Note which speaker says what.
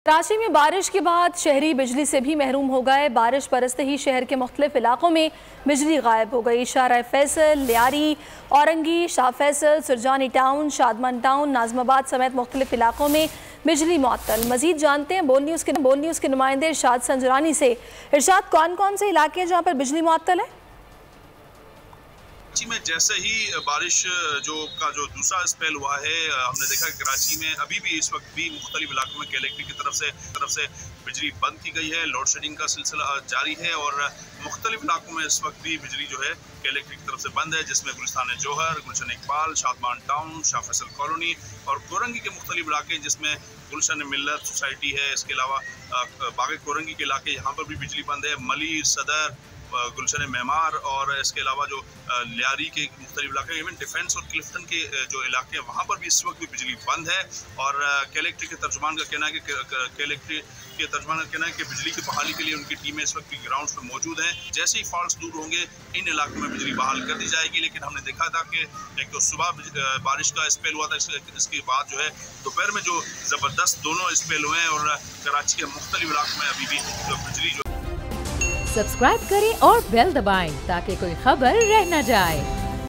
Speaker 1: कराची में बारिश के बाद शहरी बिजली से भी महरूम हो गए। बारिश बरसते ही शहर के मुख्तलिफ इलाकों में बिजली गायब हो गई। शाहराह फैसल, लियारी, औरंगी, शाह फैसल, सुरजानी टाउन, शादमान टाउन, नाजमाबाद समेत मुख्तलिफ इलाकों में बिजली मुअत्तल। मजीद जानते हैं बोल न्यूज़ के नुमाइंदे इरशाद संजरानी से। इरशाद, कौन कौन से इलाके हैं जहाँ पर बिजली मुअत्तल है?
Speaker 2: कराची में जैसे ही बारिश जो दूसरा स्पेल हुआ है, हमने देखा कि कराची में अभी भी इस वक्त भी मुख्तलिफ इलाकों में केलेक्ट्रिक की तरफ से बिजली बंद की गई है। लोड शेडिंग का सिलसिला जारी है और मुख्तलिफ इलाकों में इस वक्त भी बिजली जो है केलेक्ट्रिक की तरफ से बंद है, जिसमें गुलिस्तान जौहर, गुलशन इकबाल, शादमान टाउन, शाह फैसल कॉलोनी और कोरंगी के मुख्तलिफ इलाके जिसमें गुलशन मिल्लत सोसाइटी है। इसके अलावा बाग कोरंगी के इलाके, यहाँ पर भी बिजली बंद है। मली, सदर, गुलशन मेमार और इसके अलावा जो लियारी के मुख्तलिफ इलाके, इवन डिफेंस और क्लिफ्टन के जो इलाके हैं वहाँ पर भी इस वक्त भी बिजली बंद है। और कलेक्ट्रिक के तर्जुमान का कहना है कि बिजली की बहाली के लिए उनकी टीमें इस वक्त भी ग्राउंड पर मौजूद हैं। जैसे ही फॉल्ट्स दूर होंगे इन इलाकों में बिजली बहाल कर दी जाएगी। लेकिन हमने देखा था कि एक तो सुबह बारिश का स्पेल हुआ था, इसके बाद जो है दोपहर में जो ज़बरदस्त दोनों स्पेल हुए हैं और कराची के मुख्तलिफ इलाकों में अभी भी जो बिजली
Speaker 3: सब्सक्राइब करें और बेल दबाएं ताकि कोई खबर रह न जाए।